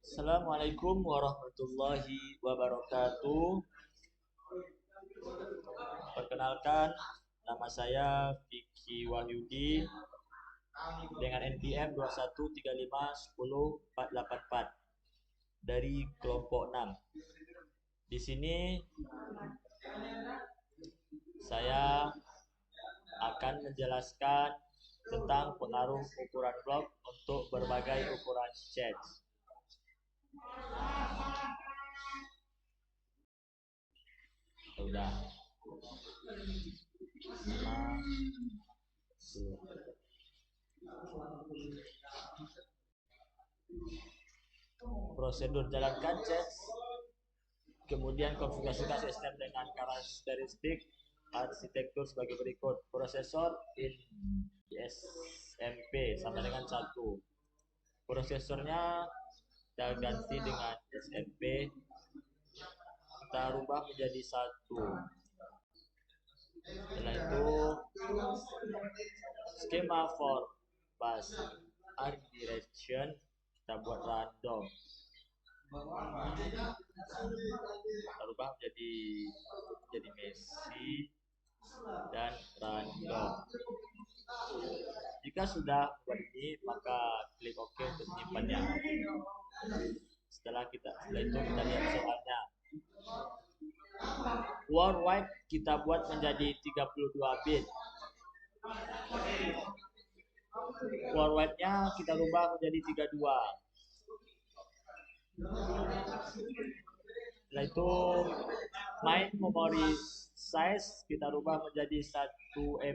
Assalamualaikum warahmatullahi wabarakatuh. Perkenalkan, nama saya Vicky Wahyudi dengan NPM 213510484 dari kelompok 6. Di sini saya akan menjelaskan tentang pengaruh ukuran blok untuk berbagai ukuran chest. Sudah. Prosedur jalankan chest, kemudian konfigurasikan sistem dengan karakteristik arsitektur sebagai berikut. Prosesor in SMP sama dengan 1. Prosesornya kita ganti dengan SMP, kita rubah menjadi 1. Setelah itu skema for bus arc direction kita buat random, kita rubah menjadi Messi dan random. Jika sudah buat ini, maka klik OK untuk menyimpannya. Setelah itu kita lihat soalnya. Word wide kita buat menjadi 32 bit. Word wide-nya kita rubah menjadi 32. Setelah itu main memory size kita rubah menjadi 1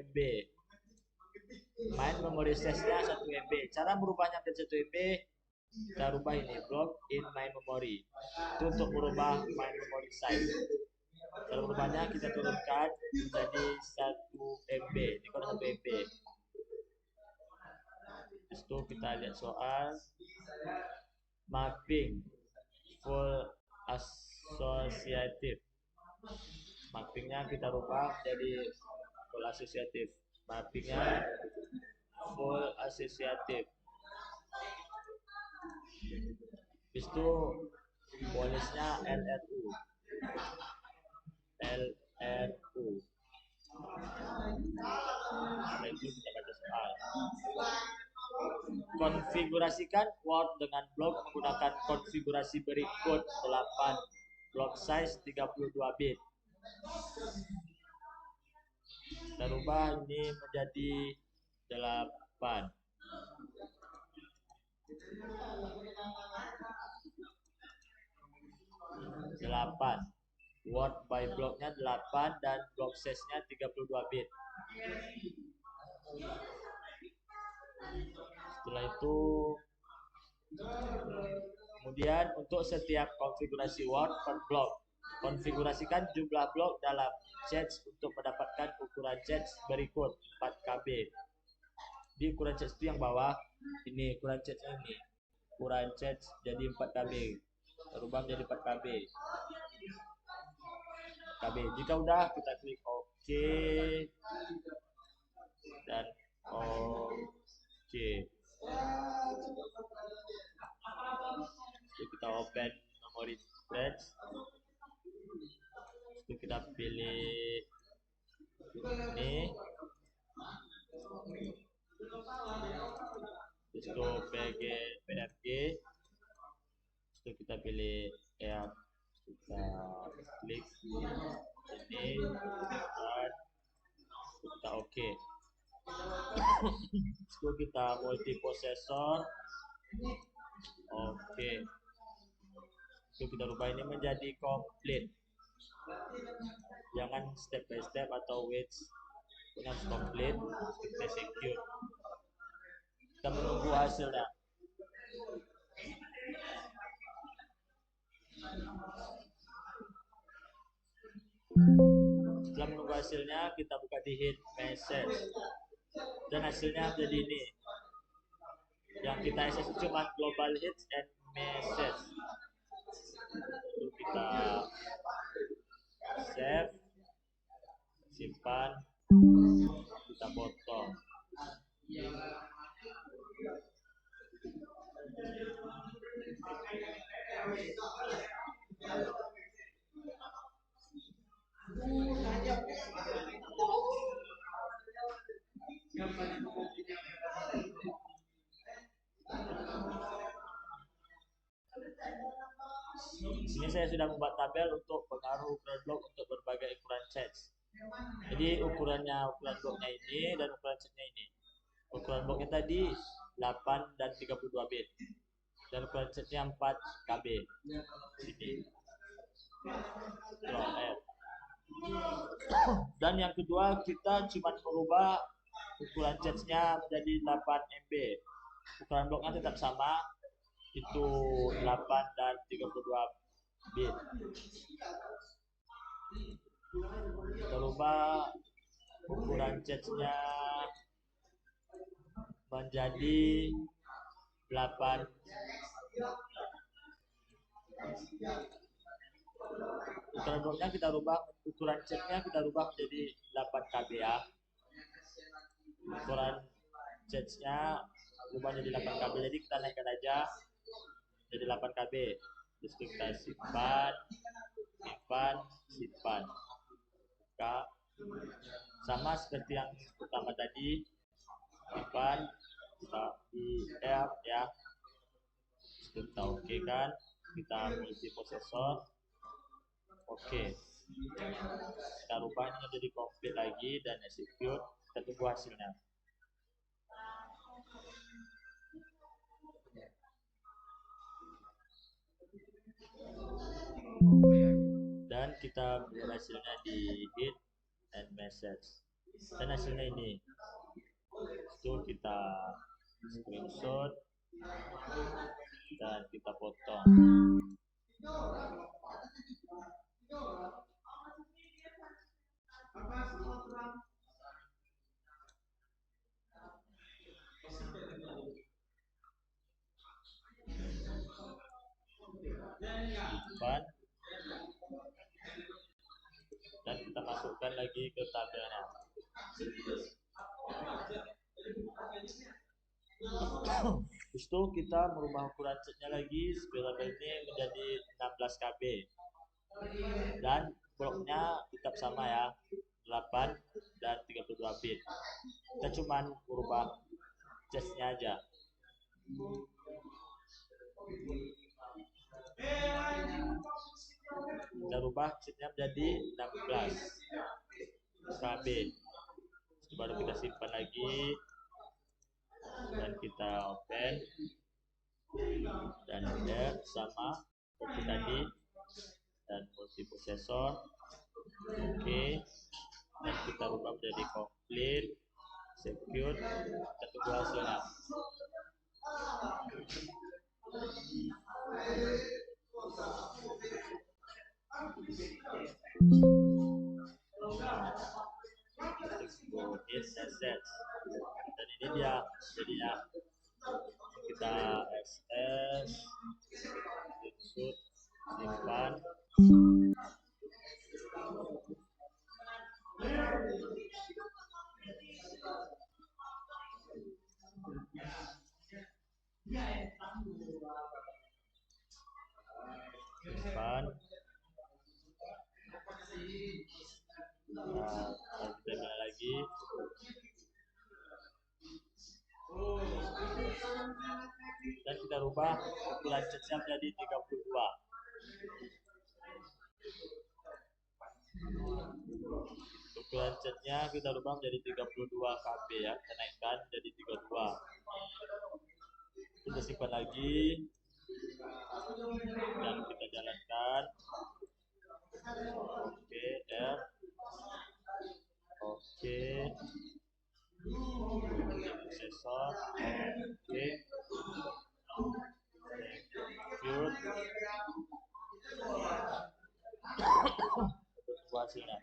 MB. Main memory size-nya 1 MB. Cara merubahnya menjadi 1 MB, kita rubah ini block in main memory. Itu untuk merubah main memory size. Cara merubahnya kita turunkan menjadi 1 MB. Ini kan 1 MB. Itu kita lihat soal mapping full associative. Mappingnya kita rubah menjadi full associative. Mappingnya full associative. Habis itu polisnya LRU. Setelah itu kita baca soal. Konfigurasikan Word dengan blok menggunakan konfigurasi berikut 8 block size 32 bit. Kita rubah ini menjadi 8. Word by blocknya 8 dan block size-nya 32 bit. Setelah itu kemudian untuk setiap konfigurasi Word per blok, konfigurasikan jumlah blok dalam chest untuk mendapatkan ukuran chest berikut 4 KB. Di ukuran chest itu yang bawah, ini ukuran chest ini. Ukuran chest jadi 4 KB. Rubah menjadi 4 KB. Jika udah, kita klik OK dan OK. Jadi kita open memory threads. Jadi kita pilih ini. Terus itu PNG. Terus kita pilih air. Kita klik ini dan kita OK. Terus kita multiprosesor. OK. Terus kita rubah ini menjadi complete. Jangan step by step atau wait. Ini harus complete. Kita secure. Kita menunggu hasilnya. Setelah menunggu hasilnya, kita buka di hit message dan hasilnya menjadi ini. Yang kita access cuma global hits and message. Lalu kita save, simpan, kita potong. Ini saya sudah membuat tabel untuk pengaruh ukuran blok untuk berbagai ukuran chest. Jadi ukuran bloknya ini dan ukuran chestnya ini. Ukuran bloknya tadi 8 dan 32 bit. Dan ukuran chestnya 4 KB. Sini. Dan yang kedua kita cuma merubah ukuran chestnya menjadi 8 MB. Ukuran bloknya tetap sama, itu 8 dan 32 bit. Kita rubah ukuran chestnya menjadi 8. Ukuran bloknya kita rubah, ukuran chestnya kita rubah menjadi 8 KB ya. Ukuran chestnya rubah jadi 8 KB, jadi kita naikkan aja jadi 8 KB. Terus kita simpan, buka, sama seperti yang pertama tadi, simpan, kita di F ya. Kita oke kan, kita multiprosesor, oke. Kita rubah ini menjadi complete lagi dan execute, kita tunggu hasilnya. Dan kita melihat hasilnya di hit and message, dan hasilnya ini. Itu kita screenshot dan kita potong. Simpan dan kita masukkan lagi ke tabelnya. Itu kita merubah ukuran chestnya lagi, tabel ini menjadi 16 KB dan bloknya tetap sama ya, 8 dan 32 bit. Kita cuma merubah chestnya aja. Kita rubah chestnya menjadi 16 KB. Baru kita simpan lagi dan kita open dan ada sama seperti tadi dan multiprosesor, oke. Dan kita rubah menjadi complete, secure, kita tunggu hasilnya. Dan ini dia jadinya. Kita SS, insert, simpan. Simpan. Nah, kita lagi. Dan kita rubah ukuran chestnya menjadi 32. Ukuran chestnya kita rubah menjadi 32 KB ya, kita naikkan jadi 32. Kita simpan lagi dan kita jalankan. Oke, R. Oke. Prosesor. Oke. Untuk hasilnya.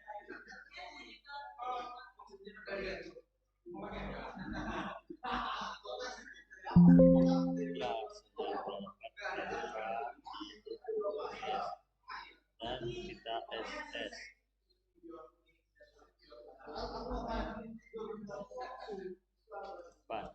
Dan kita SS. Pan.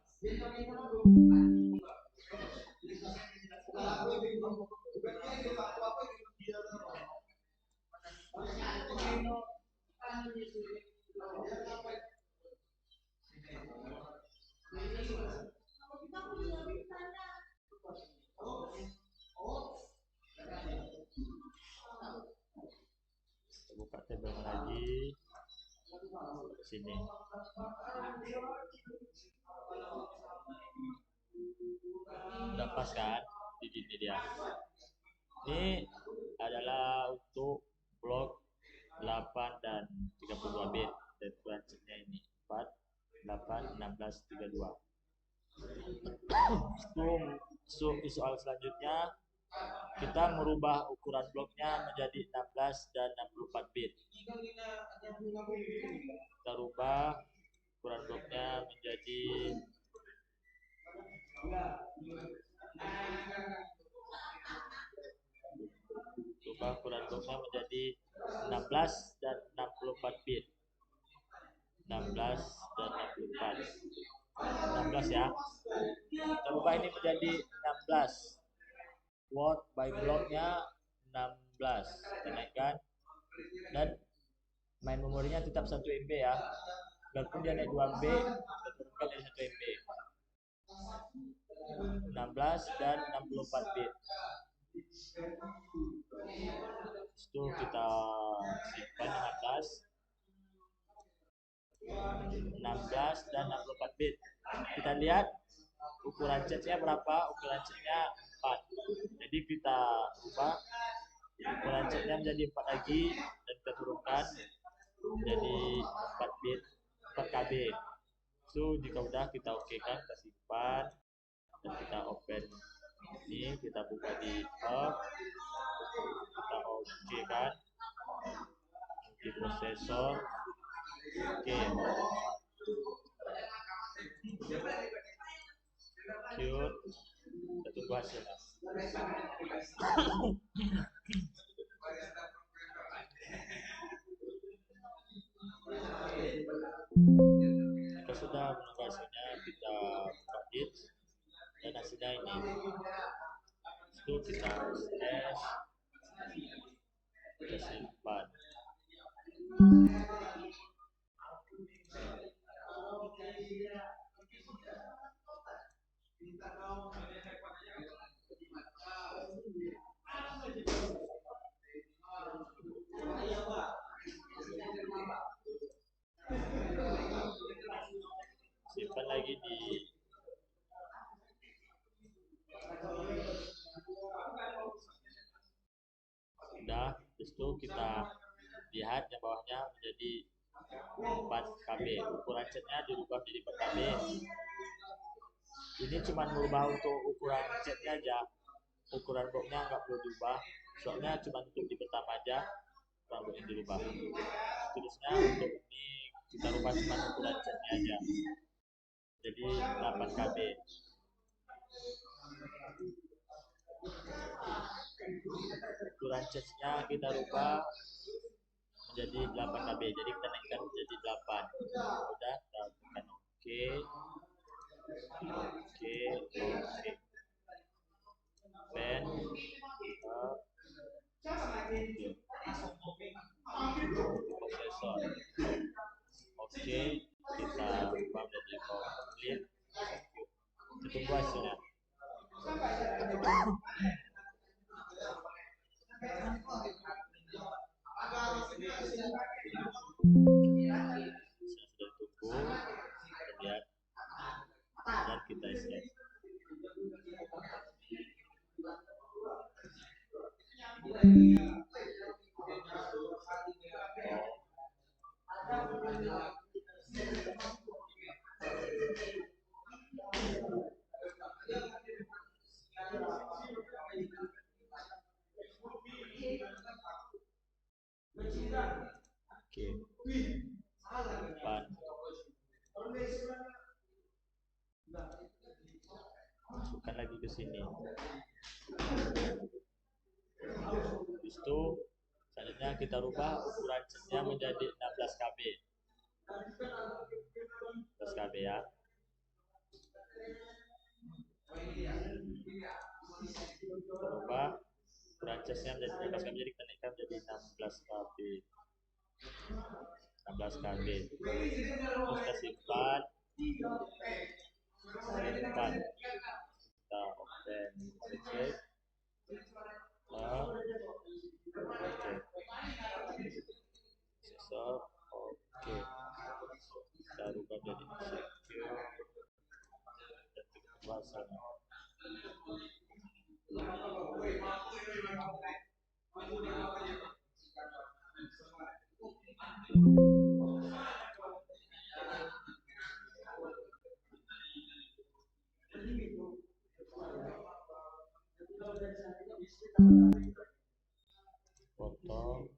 sini. Udah pas kan? Di sini dia. Ini adalah untuk blok 8 dan 32 bit, dan transinya ini 4, 8, 16, 32. Soal selanjutnya kita merubah ukuran bloknya menjadi 16 dan 64 bit. Kita rubah ukuran bloknya menjadi ukuran bloknya menjadi 16 dan 64 bit. 16 dan 64. 16 ya. Kita ubah ini menjadi 16. Word by blocknya 16. Kita naikkan. Dan main memorinya tetap 1 MB ya. Walaupun dia naik 2 MB, kita turunkan dari 1 MB. 16 dan 64 bit. Itu kita simpan di atas. 16 dan 64 bit. Kita lihat ukuran chatnya berapa? Ukuran chatnya 4. Jadi kita ubah ukuran chatnya menjadi 4 lagi dan kita turunkan menjadi 4 bit, 4 KB. So jika udah kita oke kan, kita simpan dan kita open ini, kita buka di hub, kita oke kan, di prosesor, oke. Cute. Kita tunggu hasilnya. Jika sudah menunggu hasilnya, kita buka it dan hasilnya ini. Itu kita slash, kita simpan. Simpan lagi di udah, itu kita lihat yang bawahnya menjadi 4 KB. Ukuran chatnya dirubah menjadi 4 KB. Ini cuma merubah untuk ukuran chatnya aja. Ukuran bloknya nggak perlu diubah, soalnya cuma untuk di pertama aja kalau ini dirubah. Terusnya untuk ini kita rubah cuma ukuran chatnya aja, jadi 8 KB. Ukuran chatnya kita rubah menjadi 8 KB, jadi kita naikkan menjadi 8. Udah, kita tekan oke, oke. Pen prosesor. Oke, kita ubah menjadi complete. Kita tunggu hasilnya. Sudah tunggu, kita lihat dan kita isi. Oke, depan. Masukkan lagi ke sini. Habis itu selanjutnya kita rubah ukuran chatnya menjadi 16 KB. 16 KB ya. Kita rubah ukuran chatnya menjadi 16 KB, jadi kita naikkan menjadi 16 KB. 16 KB. Terus kita simpan. Kita open cek. Oke. Prosesor oke. potong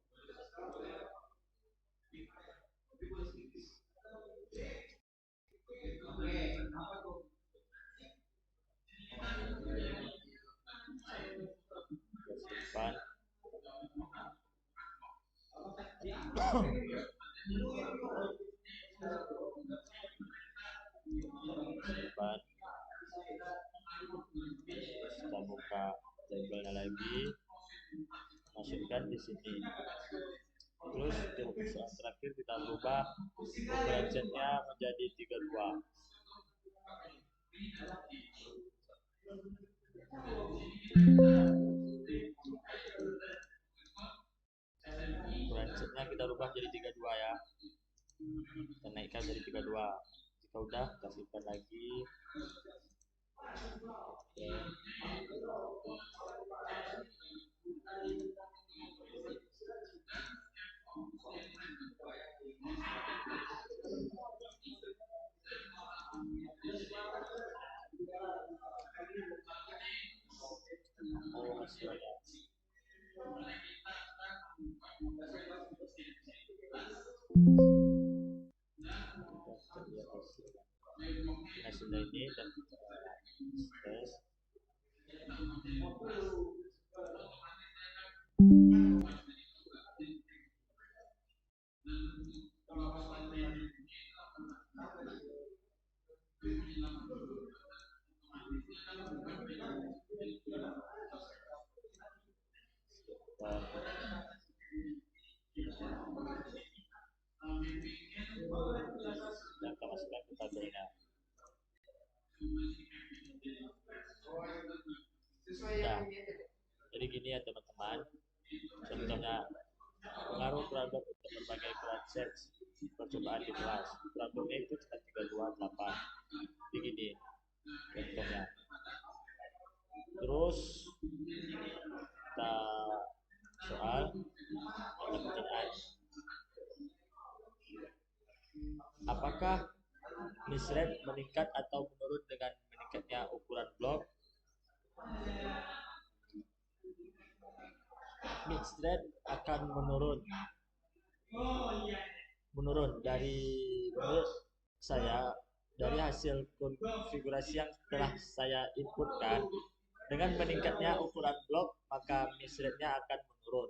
simpan simpan. Kita buka tabelnya lagi, masukkan di sini. Terus untuk soal terakhir kita ubah ukuran setnya menjadi 32. Ukuran setnya kita ubah jadi 32 ya. Kita naikkan jadi 32. Jika udah, kita simpan lagi. Hasilnya ini dan tes. Dan kita masukkan ke tabelnya. Nah, jadi gini ya teman-teman, contohnya pengaruh produk untuk berbagai ukuran set percobaan di kelas. Produknya itu cuma 328. Begini contohnya. Terus kita soal atau pertanyaan, apakah misread meningkat atau menurun dengan meningkatnya ukuran blok? Misread akan menurun dari menurut saya, dari hasil konfigurasi yang telah saya inputkan. Dengan meningkatnya ukuran blok, maka misreadnya akan menurun.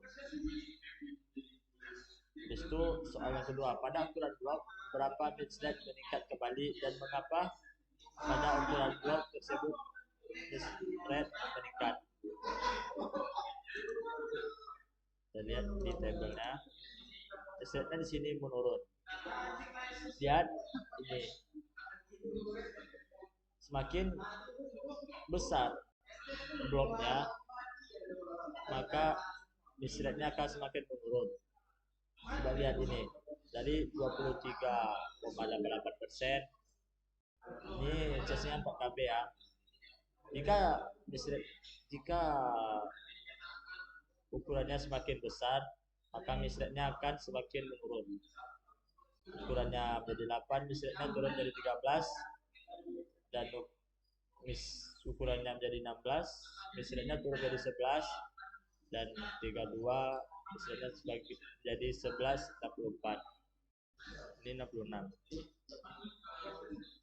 Habis itu soal yang kedua, pada ukuran blok berapa misread meningkat kembali dan mengapa pada ukuran blok tersebut misread meningkat? Kita lihat di tabelnya, misreadnya di sini menurun. Lihat ini, semakin besar bloknya, maka misreadnya akan semakin menurun. Coba lihat ini, dari 23,88%, ini CC-nya 4KB ya. Jika ukurannya semakin besar, maka misreadnya akan semakin menurun. Ukurannya menjadi 8, misreadnya turun dari 13, dan ukurannya menjadi 16, misreadnya turun dari 11, dan 32, misreadnya jadi 11,64. Ini 66.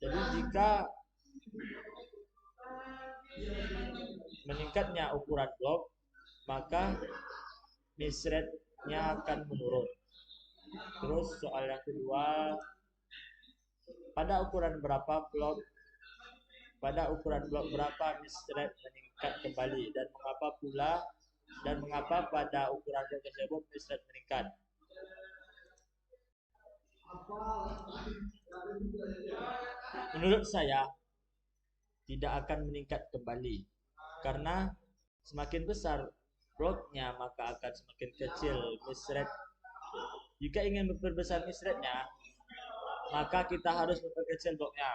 Jadi jika meningkatnya ukuran blok, maka misreadnya akan menurun. Terus soal yang kedua, pada ukuran berapa blok berapa misread meningkat kembali dan mengapa pada ukuran blok tersebut misread meningkat? Menurut saya tidak akan meningkat kembali, karena semakin besar bloknya maka akan semakin kecil misread. Jika ingin memperbesar misreadnya, maka kita harus memperkecil bloknya.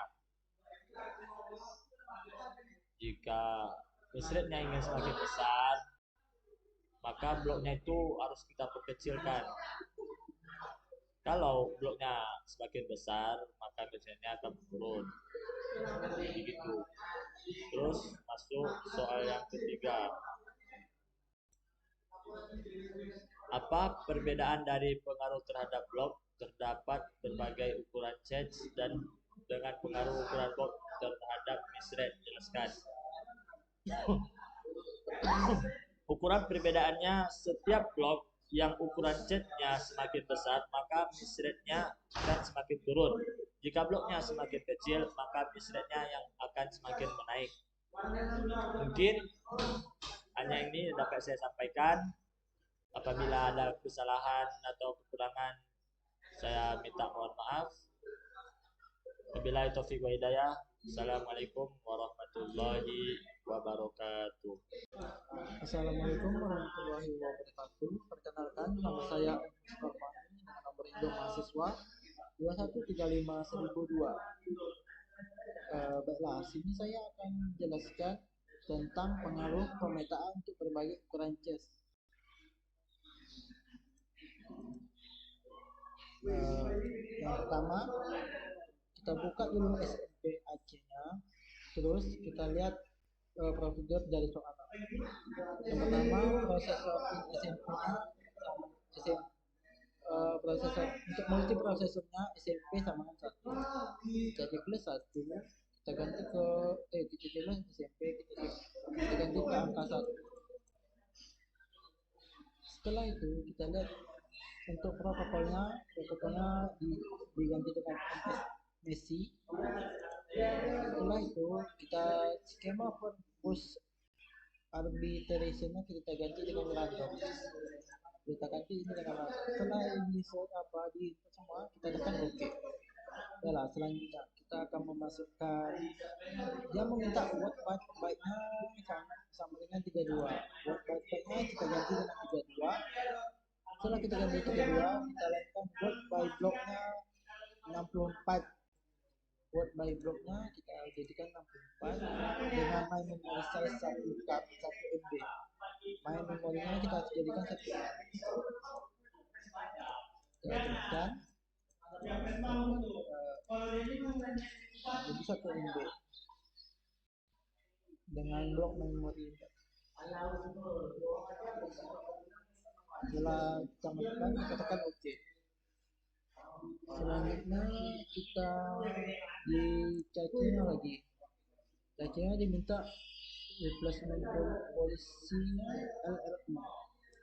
Jika misreadnya ingin semakin besar, maka bloknya itu harus kita perkecilkan. Kalau bloknya semakin besar, maka misreadnya akan menurun. Jadi gitu. Terus masuk soal yang ketiga. Apa perbedaan dari pengaruh terhadap blok? Terdapat berbagai ukuran change dan dengan pengaruh ukuran blok terhadap misrate. Jelaskan. Ukuran perbedaannya, setiap blok yang ukuran cat-nya semakin besar, maka misrate-nya akan semakin turun. Jika bloknya semakin kecil, maka misrate-nya yang akan semakin menaik. Mungkin hanya ini dapat saya sampaikan. Apabila ada kesalahan atau kekurangan, saya minta mohon maaf. Wabillahi taufiq wa hidayah. Assalamualaikum warahmatullahi wabarakatuh. Assalamualaikum warahmatullahi wabarakatuh. Perkenalkan, nama saya Mustafa dengan nomor induk mahasiswa 2135002. Baiklah, sini saya akan menjelaskan tentang pengaruh pemetaan untuk berbagai ukuran chess. Yang pertama, kita buka dulu SMP Aceh-nya, terus kita lihat prosedur dari soal. Yang pertama, prosesor SMP-nya prosesor untuk multiprosesornya SMP sama dengan 1. Jadi plus 1 kita ganti ke kita SMP kita ganti ke angka 1. Setelah itu kita lihat untuk protokolnya diganti dengan MS Messi. Setelah itu kita skema for push arbitrationnya kita ganti dengan random. Kita ganti ini dengan random. Setelah ini di semua kita tekan OK. Yalah, selanjutnya kita akan memasukkan, dia meminta word byte-nya sama dengan 32. Word byte-nya kita ganti dengan 32. Setelah kita ganti 32, kita lakukan word by block-nya 64. Word by block-nya kita jadikan 64 dengan my memory size 1 MB. My memory-nya kita jadikan 1 MB. Kita teruskan jadi 1 MB dengan blok memori. Setelah kita masukkan, kita tekan OK. Selanjutnya kita di cacinya lagi. Cacinya diminta replacement polisi LRI.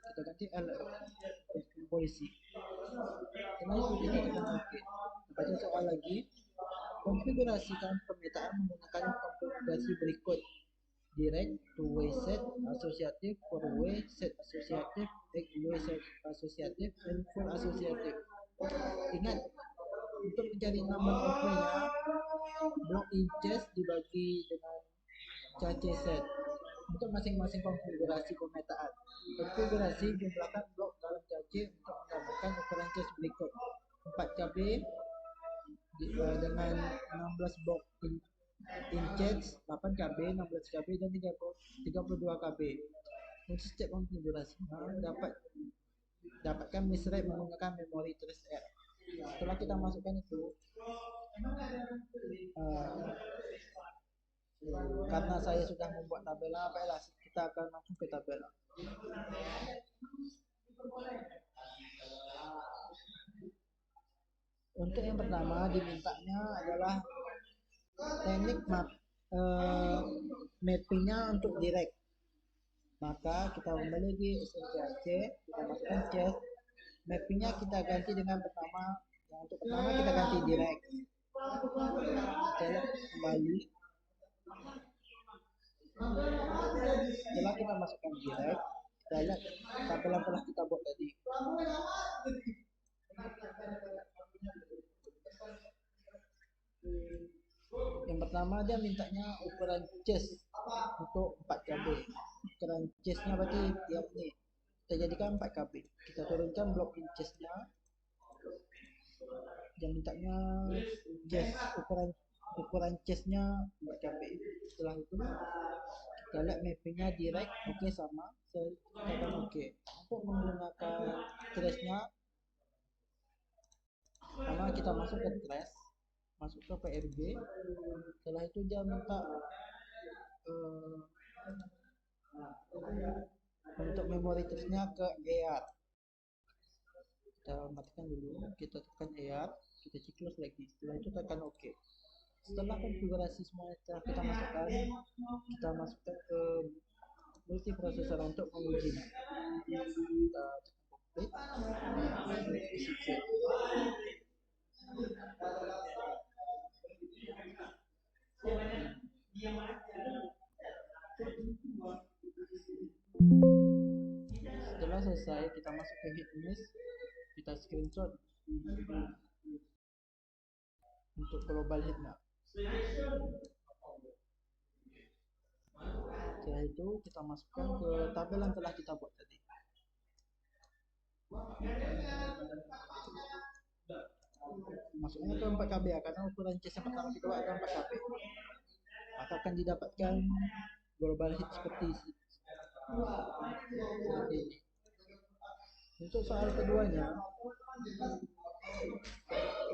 Kita ganti LRI polisi. Setelah itu kita tekan OK. Baca soal lagi. Konfigurasikan pemetaan menggunakan konfigurasi berikut: direct, two-way set, associative, four-way set associative, eight-way set associative, and full associative. Ingat, untuk mencari number of way-nya, block inches dibagi dengan cache set untuk masing-masing konfigurasi pemetaan. Konfigurasi jumlahkan blok dalam cache untuk mendapatkan ukuran cache berikut: 4 KB dengan 16 blok inches, 8 KB, 16 KB, dan 32 KB. Untuk setiap konfigurasi dapatkan misrate menggunakan memori trace R. Setelah kita masukkan itu, karena saya sudah membuat tabela, baiklah kita akan langsung ke tabela. Untuk yang pertama dimintanya adalah teknik mappingnya untuk direct. Maka kita kembali di SMPAC, kita masukkan chess. Mappingnya kita ganti dengan pertama. Yang untuk pertama kita ganti direct. Kita lihat kembali. Setelah kita masukkan direct, kita lihat tabel yang telah kita buat tadi. Yang pertama dia mintanya ukuran chess untuk 4 KB. Ukuran chessnya berarti yang ini. Kita jadikan 4 KB. Kita turunkan blok in chessnya. Dia mintanya chess ukuran chessnya 4 KB. Setelah itu kita lihat mappingnya direct, oke sama. Kita akan oke. Untuk menggunakan trace-nya, pertama kita masuk ke trace, masuk ke PRB. Setelah itu dia minta Untuk memori terusnya ke AR. Kita matikan dulu, kita tekan AR, kita close lagi. Setelah itu tekan OK. Setelah konfigurasi semua telah kita masukkan ke multiprosesor untuk mengujinya. Kita tekan complete. Setelah selesai, kita masuk ke hitmiss, kita screenshot untuk global hitmap. Setelah itu kita masukkan ke tabel yang telah kita buat tadi. Masuknya ke 4KB ya, karena ukuran case yang pertama kita buat ada 4KB. Maka akan didapatkan global hit seperti ini. Untuk soal keduanya,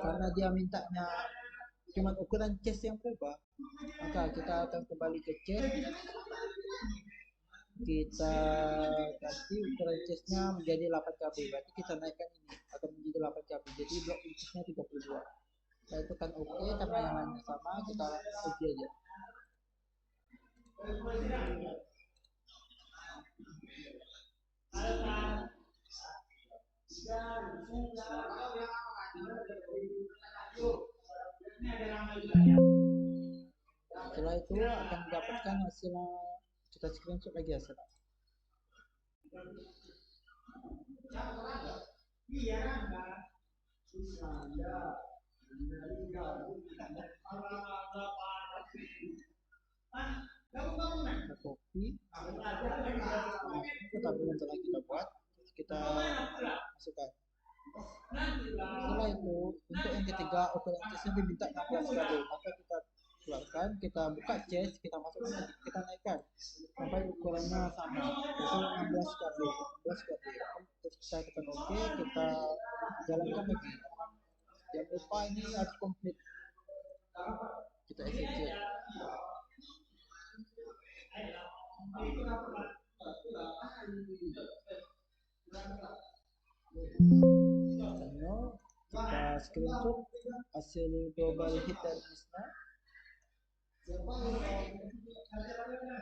karena dia mintanya cuma ukuran chest yang berubah, maka kita akan kembali ke chest, kita ganti ukuran chestnya menjadi 8KB, berarti kita naikkan ini akan menjadi 8KB, jadi blok chestnya 32. Saya tekan OK, karena yang lainnya sama, kita OK aja. Setelah itu akan mendapatkan hasilnya, kita screenshot lagi hasilnya. Kita copy ke tabel yang telah kita buat, kita masukkan. Setelah itu, untuk yang ketiga ukuran chestnya diminta 16KB, maka kita keluarkan, kita buka chest, kita masukkan lagi, kita naikkan sampai ukurannya sama, itu 16KB. Terus kita tekan OK, kita jalankan lagi. Jangan lupa ini harus komplit. Kita execute. Kita screenshot hasil global hit dan missnya,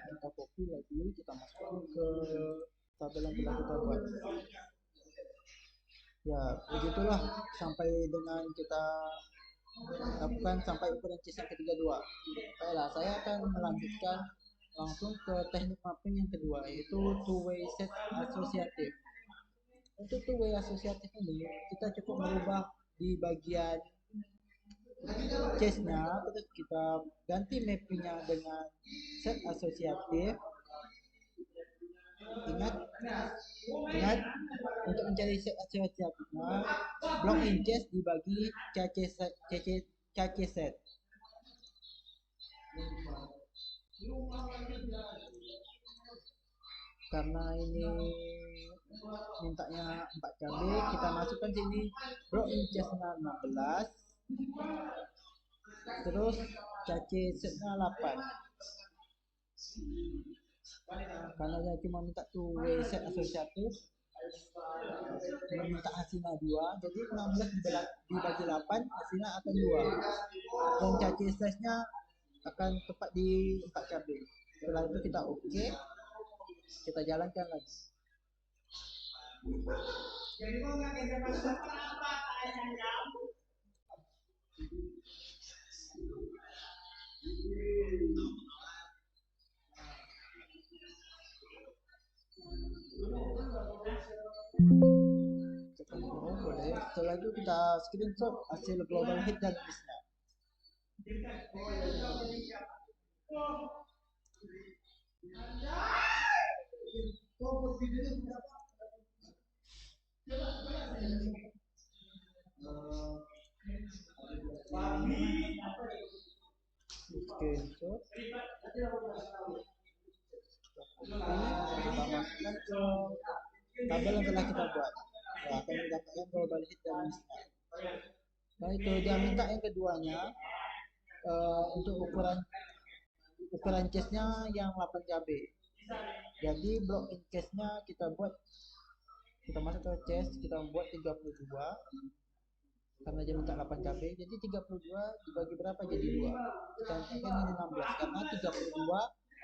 kita copy lagi, kita masukkan ke tabel yang telah kita buat. Ya begitulah sampai dengan kita lakukan sampai ukuran chest yang ketiga 2. Baiklah, saya akan melanjutkan langsung ke teknik mapping yang kedua, yaitu two-way set asosiatif. Untuk two-way asosiatif ini kita cukup merubah di bagian chestnya, terus kita ganti mappingnya dengan set asosiatif. Ingat untuk mencari set asosiatifnya, block in chest dibagi cache set. Karena ini mintanya 4KB, kita masukkan sini block in chestnya 16, terus cache setnya 8. Karena dia cuma minta two-way set asosiatif, meminta hasilnya 2, jadi 16 dibagi 8, hasilnya akan 2, dan cache size-nya akan tepat di 4KB. Setelah itu kita OK, kita jalankan lagi. Boleh. Setelah itu kita screenshot hasil global hit dan missnya. Screenshot, kita masukkan ke tabel yang telah kita buat. Ya, akan mendapatkan global hit dan missnya. Nah itu dia minta yang keduanya, untuk ukuran chestnya yang 8KB. Jadi block in case-nya kita masuk ke chest, kita buat 32 karena dia minta 8 KB, jadi 32 dibagi berapa jadi 2. Kita letakkan ini 16 karena 32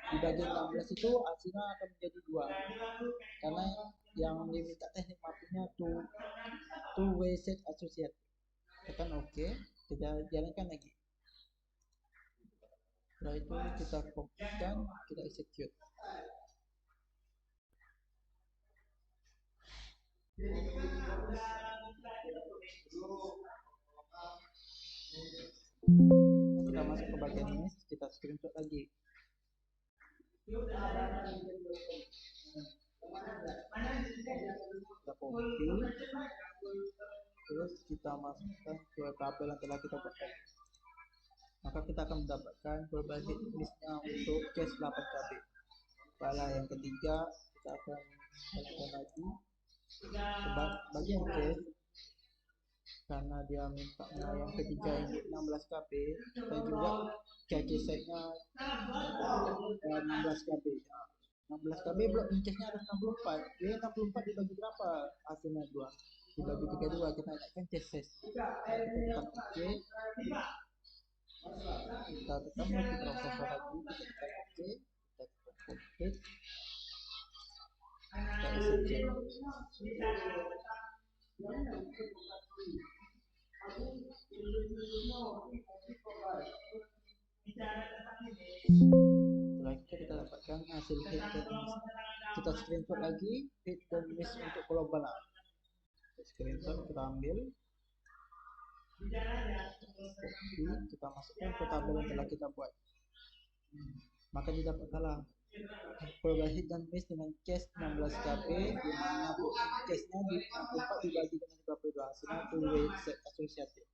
dibagi 16 itu hasilnya akan menjadi 2. Karena yang diminta teknik mappingnya two way set associate. Tekan oke, kita jalankan lagi. Setelah itu kita copy-kan, kita execute. Kita masuk ke bagian ini, kita screenshot lagi. Kita copy, terus kita masukkan ke tabel yang telah kita buat. Maka kita akan mendapatkan global hit listnya untuk case 8KB. Pada yang ketiga kita akan lakukan lagi bagian case, karena dia mintanya yang ketiga ini 16KB, kita juga case setnya 16KB. 16KB block incase-nya harus 64. Jadi 64 dibagi berapa hasilnya? 2. Dibagi 32, kita naikkan case set. Kita tekan OK. Kita tekan multiprosesor lagi, kita tekan OK. Kita tekan complete. Kita execute. Setelah itu kita dapatkan hasil hit dan miss. Kita screenshot lagi hit dan miss untuk global. Screenshot kita ambil, kita masukkan ke tabel yang telah kita buat. Maka didapatkanlah global hit dan miss dengan case 16KB, di mana case-nya di 64 dibagi dengan 32, hasilnya two way set associated.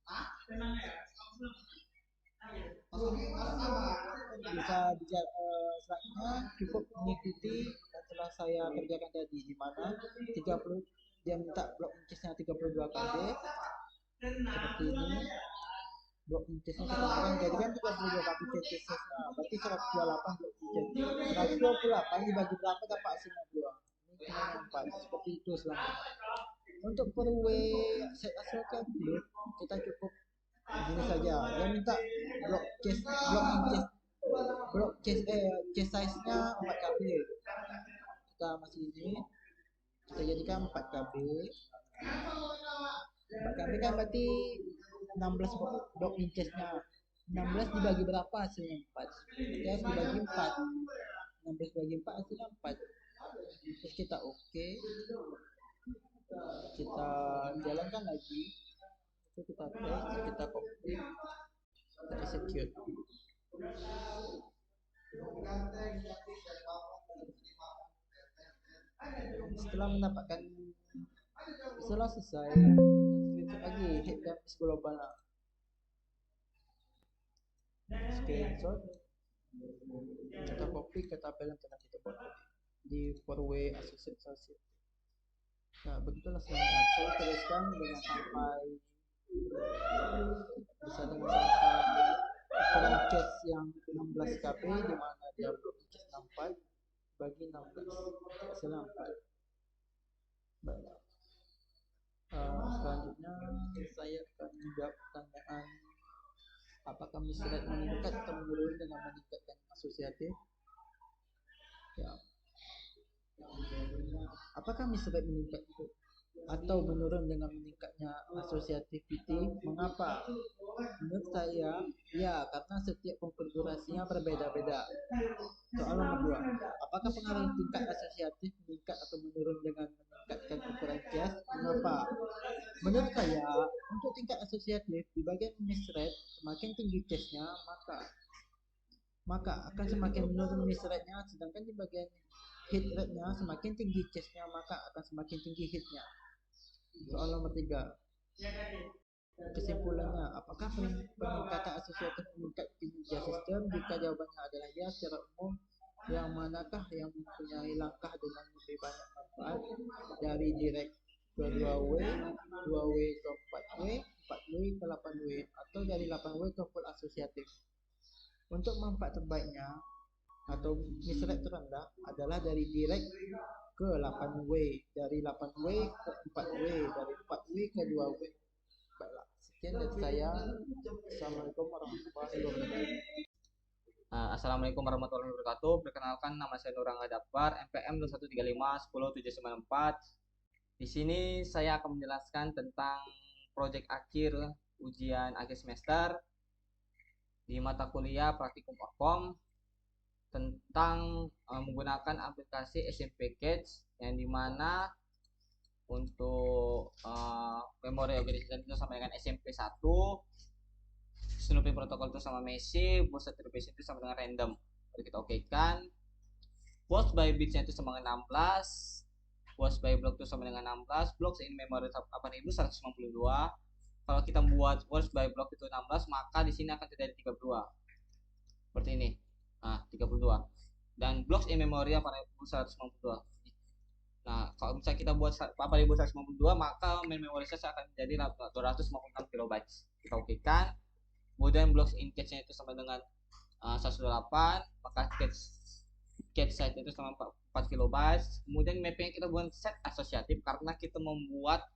Bisa selanjutnya cukup mengikuti yang telah saya kerjakan tadi, di mana 30 dia minta block incase-nya 32KB seperti ini. Block incase-nya kita akan jadikan 32KB case-nya, berarti 128 block incase. 128 dibagi berapa dapat hasilnya 2. Ini 4, seperti itu selanjutnya. Untuk per way set associated kita cukup begini saja. Dia minta block case size-nya 4KB. Kita masih ini, kita jadikan 4KB. 4KB kan berarti 16 block incase-nya. 16 dibagi berapa hasilnya? 4. Kita harus dibagi 4. 16 dibagi 4 hasilnya 4. Terus kita oke. Kita jalankan lagi. Itu kita tes, kita copy, kita execute. Setelah selesai, screenshot lagi hit dan miss global. Screenshot, kita copy ke tabel yang telah kita buat di four-way associate. Nah, begitulah selanjutnya. Saya teruskan dengan sampai ukuran case yang 16KB, di mana dia block case 64 bagi 16 hasilnya 4. Baik. Selanjutnya saya akan menjawab pertanyaan, apakah misrate meningkat atau menurun dengan meningkatkan asosiatif? Ya. Apakah misrate meningkat atau menurun dengan meningkatnya associativity? Mengapa? Menurut saya, ya, karena setiap konfigurasinya berbeda-beda. Soal nomor 2, apakah pengaruh tingkat asosiatif meningkat atau menurun dengan meningkatkan ukuran case? Mengapa? Menurut saya, untuk tingkat asosiatif di bagian misrate, semakin tinggi case-nya, maka akan semakin menurun misrate-nya, sedangkan di bagian hit rate-nya semakin tinggi case-nya, maka akan semakin tinggi hit-nya. Soal nomor 3, kesimpulannya, apakah peningkatan asosiatif meningkat kinerja sistem? Jika jawabannya adalah ya, secara umum, yang manakah yang mempunyai langkah dengan lebih banyak manfaat dari direct ke 2W, 2W ke 4W, 4W ke 8W, atau dari 8W ke full asosiatif? Untuk manfaat terbaiknya, atau misrate terendah adalah dari direct ke 8W, dari 8W ke 4W, dari 4W ke 2W. Baiklah, sekian dari saya. Assalamualaikum warahmatullahi wabarakatuh. Assalamualaikum warahmatullahi wabarakatuh. Perkenalkan, nama saya Nurangga Dapar, NPM 21351074. Di sini saya akan menjelaskan tentang proyek akhir ujian akhir semester di mata kuliah Praktikum Orkom tentang menggunakan aplikasi SMP Catch, yang dimana untuk memori organization itu sama dengan SMP 1, Snooping protokol itu sama Messi, boost attribution itu sama dengan random. Lalu kita okekan. Post by bitsnya itu sama dengan 16, post by block itu sama dengan 16, blocks in memory 8152. Kalau kita buat post by block itu 16, maka di sini akan terjadi 32. Seperti ini. Nah, 32. Dan blocks in memory 8152. Nah, kalau misalnya kita buat 8152, maka main memory size akan menjadi 256 kilobytes. Kita okekan. Kemudian blocks in cache-nya itu sama dengan 128, maka cache size itu sama 4 kilobytes. Kemudian mapping kita buat set asosiatif karena kita membuat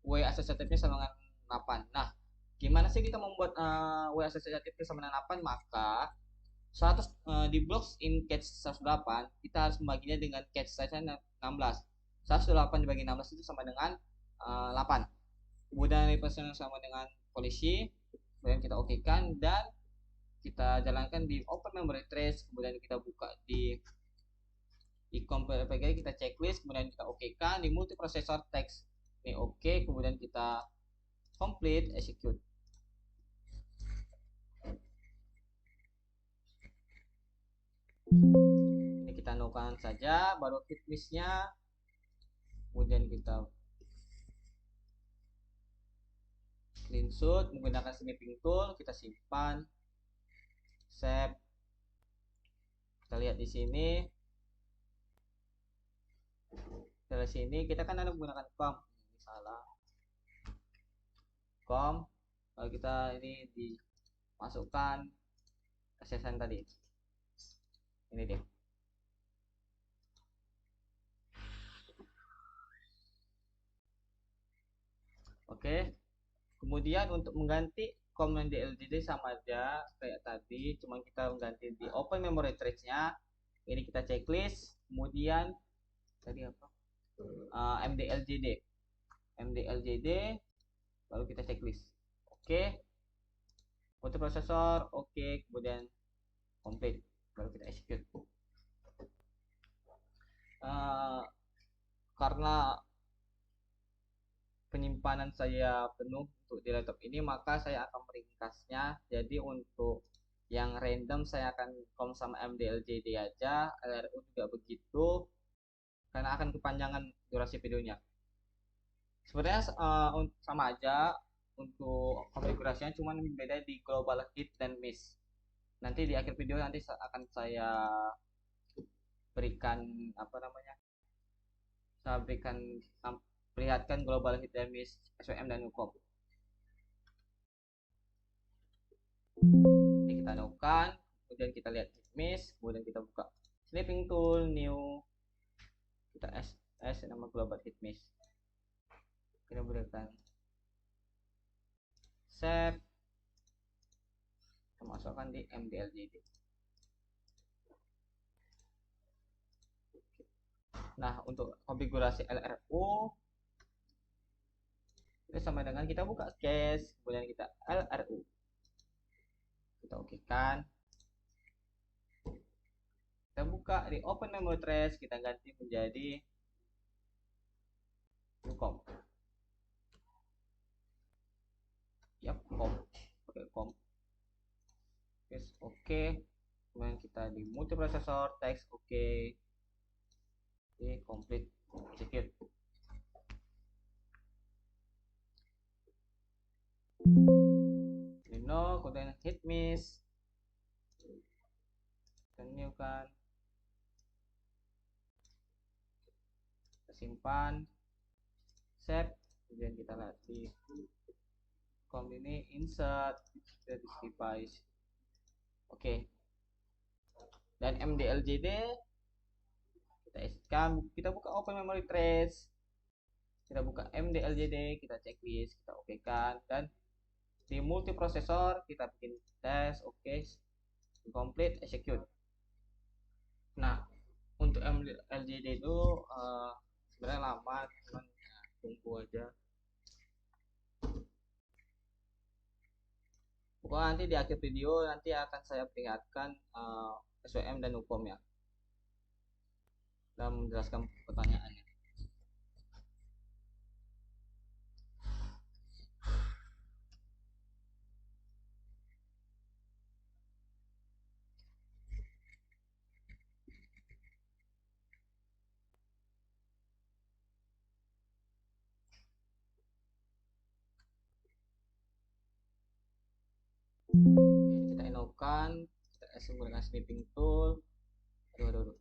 W asosiatifnya sama dengan 8. Nah, gimana sih kita membuat W asosiatifnya sama dengan 8? Maka 100 di blocks in cache 108 kita harus membaginya dengan cache size-nya 16. 108 dibagi 16 itu sama dengan 8. Kemudian representasi sama dengan polisi. Kemudian kita okekan dan kita jalankan di open memory trace. Kemudian kita buka di compare PGA, kita checklist. Kemudian kita okekan di multiprocessor text. Ini oke. Kemudian kita complete execute. Ini kita nokan saja, baru hitmissnya. Kemudian kita screenshot menggunakan snipping tool, kita simpan, save. Kita lihat di sini. Dari sini kita kan ada menggunakan com, ini salah. Com, lalu kita ini dimasukkan SSN tadi. Ini dia. Oke. Kemudian untuk mengganti komen di LGD sama aja kayak tadi, cuma kita mengganti di open memory trace-nya. Ini kita checklist, kemudian tadi apa? MDLJD. MDLJD, lalu kita checklist. Oke. Multiprosesor, oke, kemudian complete, baru kita execute. Karena penyimpanan saya penuh untuk di laptop ini, maka saya akan meringkasnya. Jadi untuk yang random saya akan com sama MDLJD aja, LRU juga begitu, karena akan kepanjangan durasi videonya. Sebenarnya sama aja untuk konfigurasinya, cuman beda di global hit dan miss. Nanti di akhir video nanti akan saya berikan apa namanya? Saya berikan perlihatkan global hit dan miss SWM dan UCOM. Ini kita nokan, kemudian kita lihat hit miss, kemudian kita buka snipping tool, new, kita S nama global hit miss. Kita berikan save, kita masukkan di MDLJD. Nah, untuk konfigurasi LRU itu sama dengan kita buka cache, kemudian kita LRU, kita okekan. Kita buka di open memory trace, kita ganti menjadi com. Yap, com, pakai com. Yes, oke. Kemudian kita di multiprocessor text, oke. Oke, complete execute. Ini no, kemudian hit miss, new kan, kita simpan, save, kemudian kita lihat di com ini insert ke disk device. Oke. dan MDLJD kita exitkan, kita buka open memory trace, kita buka MDLJD, kita checklist, kita oke kan, dan di multiprosesor kita bikin tes, oke, complete, execute. Nah, untuk MDLJD itu sebenarnya lama, cuman ya, tunggu aja. Pokoknya nanti di akhir video nanti akan saya perlihatkan SWM dan UPOM ya, dan menjelaskan pertanyaannya. Kita inokan, kita menggunakan snipping tool. Aduh.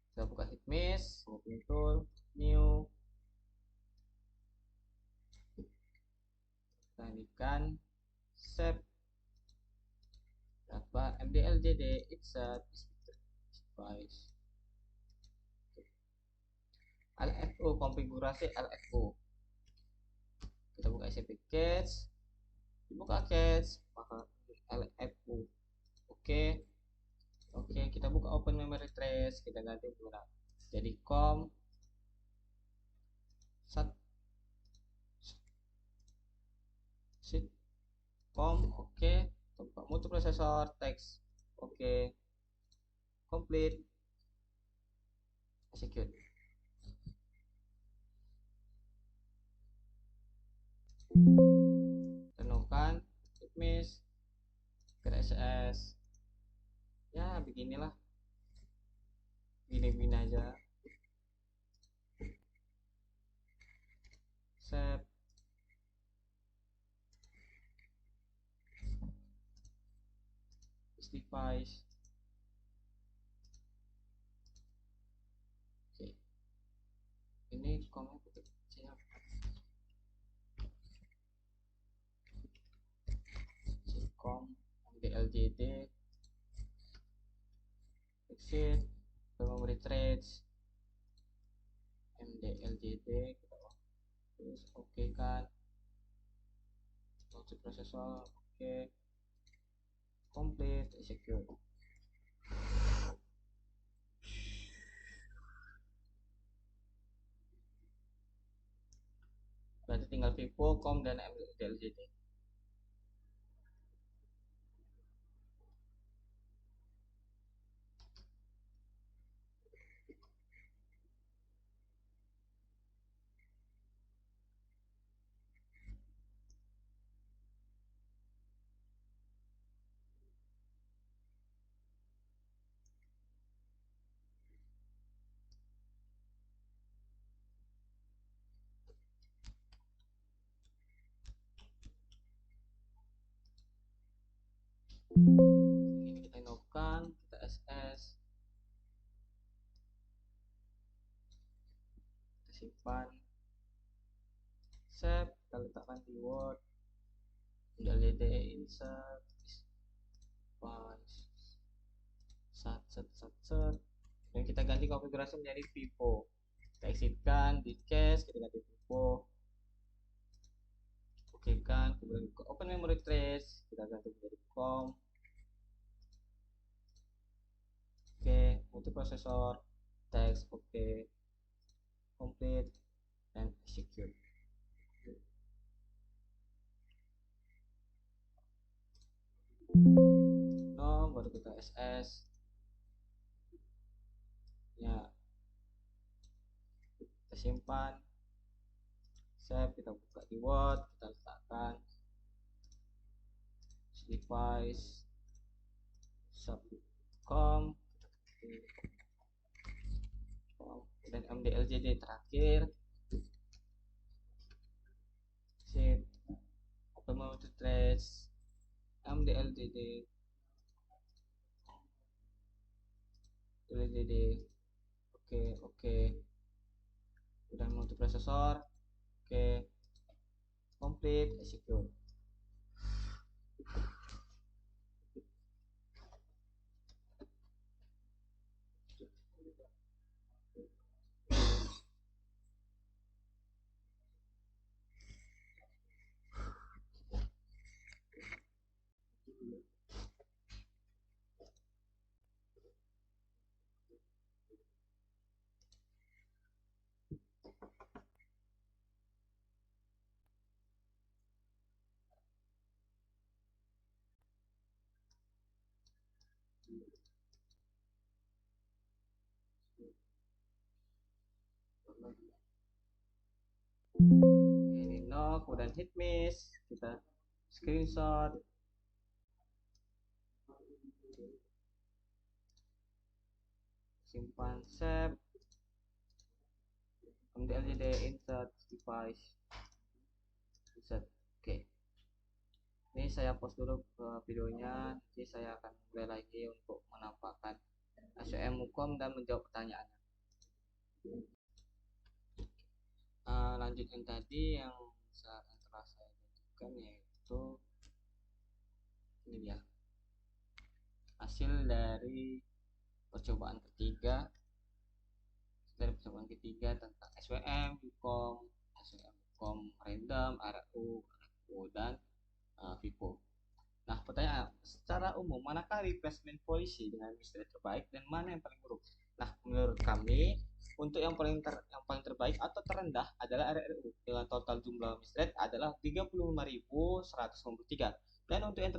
Kita buka hitmesh, snipping tool, new. Kita indikan save apa MDLJD insert device. LFO, konfigurasi LFO. Kita buka SMP cache, dibuka cache, maka LFO. Oke, kita buka open memory trace, kita ganti menggunakan jadi com oke, buka multiprosesor text, oke, complete, execute. Renungkan hitmesh PSS ya, beginilah, gini aja. Save, device. Oke, ini komnya kecil, com MDLJD exit memory trace MDLJD, kita terus oke kan, multiprosesor oke, complete, execute. Berarti tinggal Vivo, com dan MDLJD. Ini kita inokan, kita SS, kita simpan, save, kita letakkan di Word, MDLJD insert device, set, dan kita ganti konfigurasi menjadi Vivo. Kita exitkan di cache, kita ganti Vivo, oke kan, kemudian buka open memory trace, kita ganti menjadi com, oke, multiprosesor text, oke, complete, dan execute. No, baru kita SS ya, kita simpan, save, kita buka di Word, kita letakkan device subcom, dan MDLJD terakhir, save, open memory trace MDLJD oke, udah multiprosesor, oke, complete, execute. Ini no, kemudian hit miss, kita screenshot. Simpan save. Kemudian LCD insert device. Insert. Oke. Ini saya post dulu ke videonya, nanti saya akan mulai lagi untuk menampakkan SWM Mukom dan menjawab pertanyaan. Lanjut yang tadi yang telah saya tunjukkan, yaitu ini dia hasil dari percobaan ketiga tentang SWM Mukom random, RU dan FIFO. Nah, pertanyaan, secara umum manakah replacement policy dengan mistake terbaik dan mana yang paling buruk? Nah, menurut kami untuk yang paling terbaik atau terendah adalah RRU dengan total jumlah mistake adalah 35.193, dan untuk yang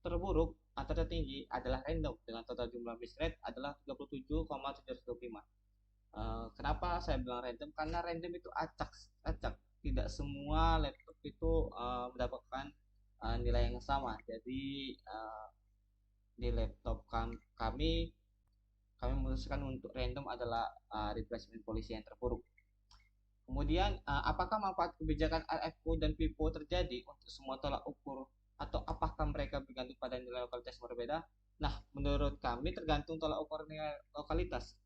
terburuk atau tertinggi adalah random dengan total jumlah mistake adalah 37,725. Kenapa saya bilang random? Karena random itu acak, tidak semua laptop itu mendapatkan nilai yang sama. Jadi di laptop kami memutuskan untuk random adalah replacement policy yang terburuk. Kemudian apakah manfaat kebijakan RFU dan FIFO terjadi untuk semua tolak ukur, atau apakah mereka bergantung pada nilai lokalitas yang berbeda? Nah, menurut kami tergantung tolak ukur nilai lokalitas.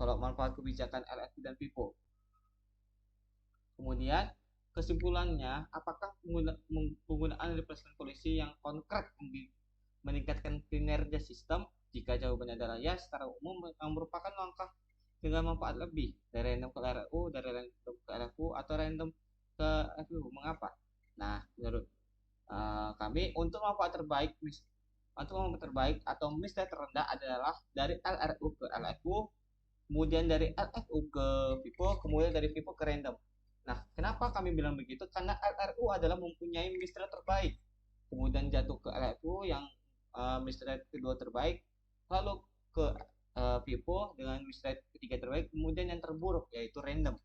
Kalau manfaat kebijakan RFU dan FIFO. Kemudian kesimpulannya, apakah penggunaan replacement policy yang konkret meningkatkan kinerja sistem? Jika jawabannya adalah ya, secara umum merupakan langkah dengan manfaat lebih dari random ke RU, dari random ke RFU, atau random ke FU. Mengapa? Nah, menurut kami untuk manfaat terbaik atau mistake terendah adalah dari LRU ke LFU, kemudian dari LFU ke FIFO, kemudian dari FIFO ke random. Nah, kenapa kami bilang begitu? Karena LRU adalah mempunyai mistake terbaik, kemudian jatuh ke LFU yang mistake kedua terbaik, lalu ke FIFO dengan mistake ketiga terbaik, kemudian yang terburuk yaitu random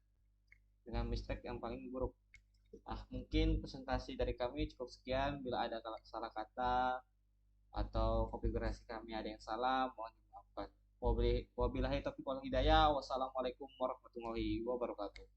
dengan mistake yang paling buruk. Mungkin presentasi dari kami cukup sekian. Bila ada salah kata atau konfigurasi kami ada yang salah, mohon dimaafkan. Wabillahi taufiq wal hidayah. Wassalamualaikum warahmatullahi wabarakatuh.